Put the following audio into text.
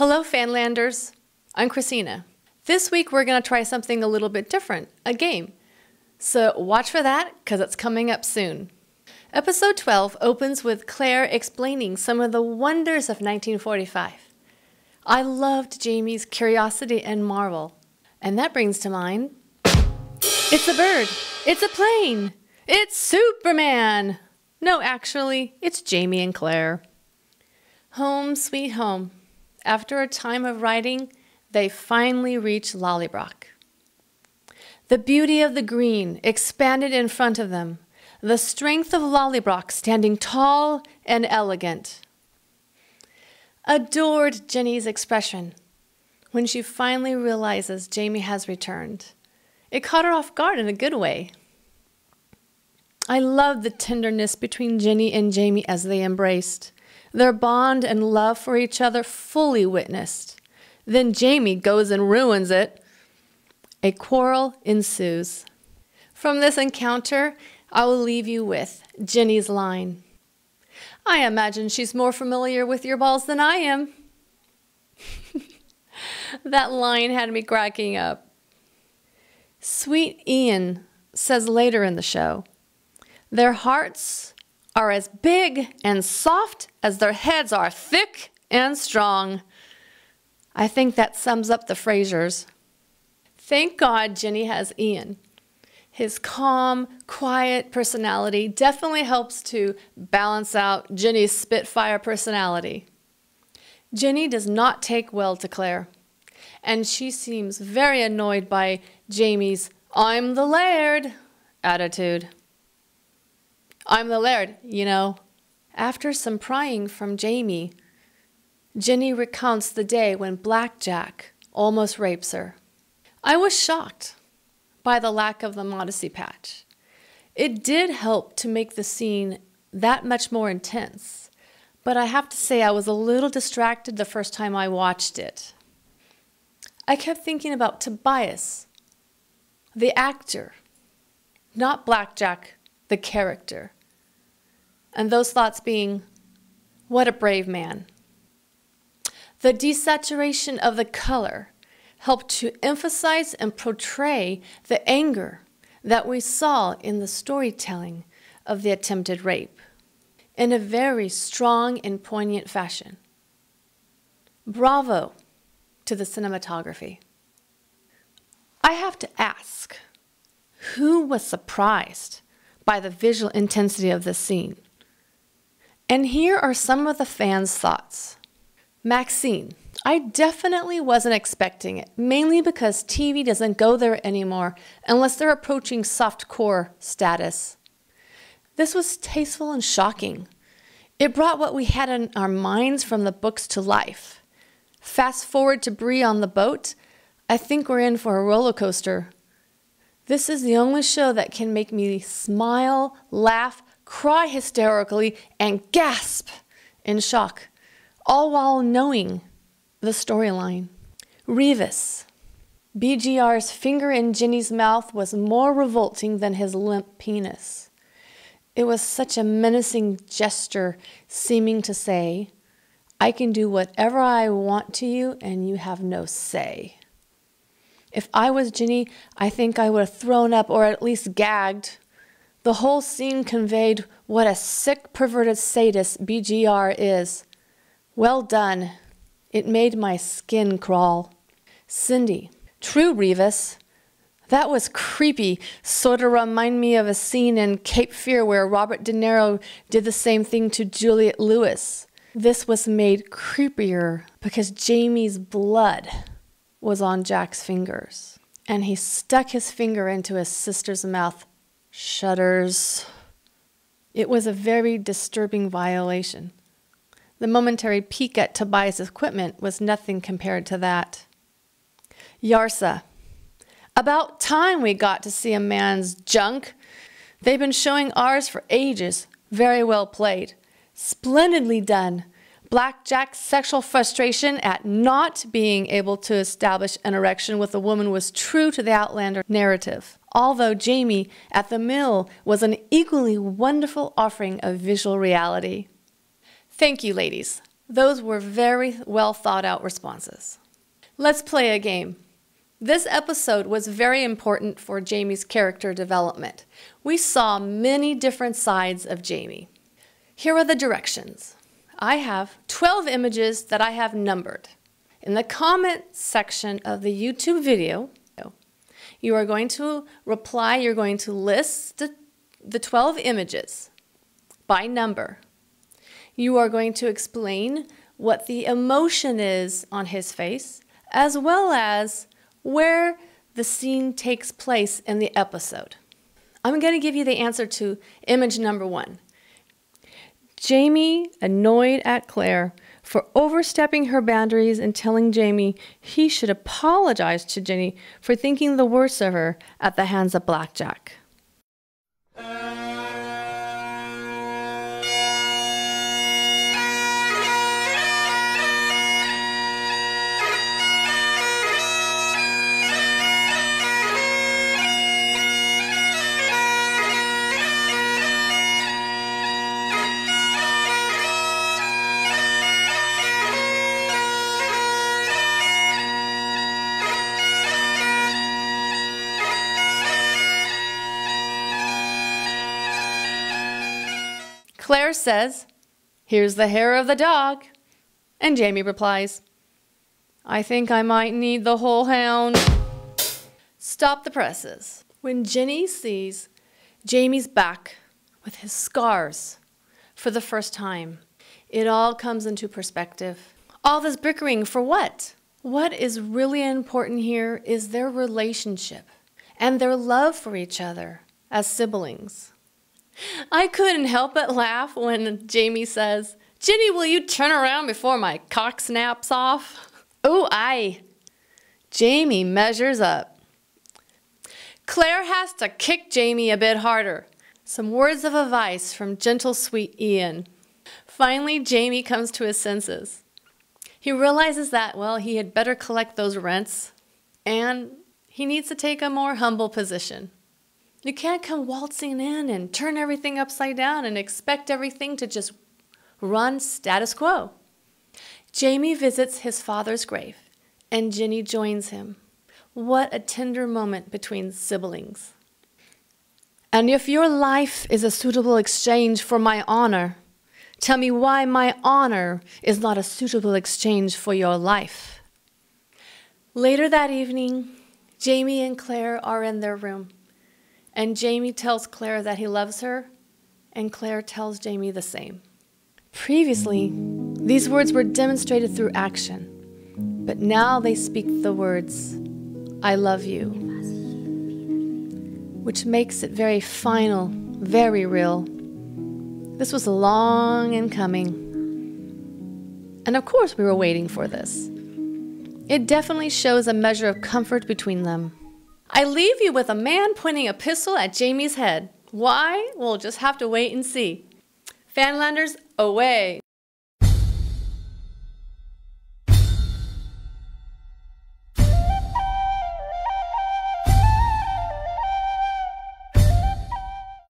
Hello, Fanlanders. I'm Christina. This week we're going to try something a little bit different, a game. So watch for that, because it's coming up soon. Episode 12 opens with Claire explaining some of the wonders of 1945. I loved Jamie's curiosity and marvel. And that brings to mind, it's a bird, it's a plane, it's Superman. No, actually, it's Jamie and Claire. Home sweet home. After a time of writing, they finally reach Lallybrock. The beauty of the green expanded in front of them, the strength of Lallybrock standing tall and elegant. Adored Jenny's expression when she finally realizes Jamie has returned. It caught her off guard in a good way. I loved the tenderness between Jenny and Jamie as they embraced, their bond and love for each other fully witnessed. Then Jamie goes and ruins it. A quarrel ensues. From this encounter, I will leave you with Jenny's line. I imagine she's more familiar with your balls than I am. That line had me cracking up. Sweet Ian says later in the show, their hearts are as big and soft as their heads are thick and strong. I think that sums up the Frasers. Thank God Jenny has Ian. His calm, quiet personality definitely helps to balance out Jenny's Spitfire personality. Jenny does not take well to Claire, and she seems very annoyed by Jamie's "I'm the Laird" attitude. I'm the Laird, you know. After some prying from Jamie, Jenny recounts the day when Blackjack almost rapes her. I was shocked by the lack of the modesty patch. It did help to make the scene that much more intense, but I have to say I was a little distracted the first time I watched it. I kept thinking about Tobias, the actor, not Blackjack, the character. And those thoughts being, what a brave man. The desaturation of the color helped to emphasize and portray the anger that we saw in the storytelling of the attempted rape in a very strong and poignant fashion. Bravo to the cinematography. I have to ask, who was surprised by the visual intensity of this scene? And here are some of the fans' thoughts. Maxine, I definitely wasn't expecting it, mainly because TV doesn't go there anymore unless they're approaching softcore status. This was tasteful and shocking. It brought what we had in our minds from the books to life. Fast forward to Bree on the boat, I think we're in for a roller coaster. This is the only show that can make me smile, laugh, cry hysterically, and gasp in shock, all while knowing the storyline. Revis. BGR's finger in Jenny's mouth was more revolting than his limp penis. It was such a menacing gesture, seeming to say, I can do whatever I want to you and you have no say. If I was Jenny, I think I would have thrown up or at least gagged. The whole scene conveyed what a sick, perverted sadist BGR is. Well done. It made my skin crawl. Cindy. True, Revis. That was creepy. Sort of remind me of a scene in Cape Fear where Robert De Niro did the same thing to Juliette Lewis. This was made creepier because Jamie's blood was on Jack's fingers, and he stuck his finger into his sister's mouth. Shudders. It was a very disturbing violation. The momentary peek at Tobias' equipment was nothing compared to that. Yarsa. About time we got to see a man's junk. They've been showing ours for ages. Very well played. Splendidly done. Blackjack's sexual frustration at not being able to establish an erection with a woman was true to the Outlander narrative, although Jamie at the mill was an equally wonderful offering of visual reality. Thank you, ladies. Those were very well thought out responses. Let's play a game. This episode was very important for Jamie's character development. We saw many different sides of Jamie. Here are the directions. I have 12 images that I have numbered. In the comment section of the YouTube video, you are going to reply, you're going to list the 12 images by number. You are going to explain what the emotion is on his face, as well as where the scene takes place in the episode. I'm going to give you the answer to image number 1. Jamie annoyed at Claire for overstepping her boundaries and telling Jamie he should apologize to Jenny for thinking the worst of her at the hands of Blackjack. Claire says, "Here's the hair of the dog." And Jamie replies, "I think I might need the whole hound." Stop the presses. When Jenny sees Jamie's back with his scars for the first time, it all comes into perspective. All this bickering for what? What is really important here is their relationship and their love for each other as siblings. I couldn't help but laugh when Jamie says, "Jenny, will you turn around before my cock snaps off?" Oh, aye. Jamie measures up. Claire has to kick Jamie a bit harder. Some words of advice from gentle, sweet Ian. Finally, Jamie comes to his senses. He realizes that, well, he had better collect those rents, and he needs to take a more humble position. You can't come waltzing in and turn everything upside down and expect everything to just run status quo. Jamie visits his father's grave, and Jenny joins him. What a tender moment between siblings. "And if your life is a suitable exchange for my honor, tell me why my honor is not a suitable exchange for your life." Later that evening, Jamie and Claire are in their room. And Jamie tells Claire that he loves her, and Claire tells Jamie the same. Previously, these words were demonstrated through action, but now they speak the words, "I love you," which makes it very final, very real. This was long in coming. And of course we were waiting for this. It definitely shows a measure of comfort between them. I leave you with a man pointing a pistol at Jamie's head. Why? We'll just have to wait and see. Fanlanders, away!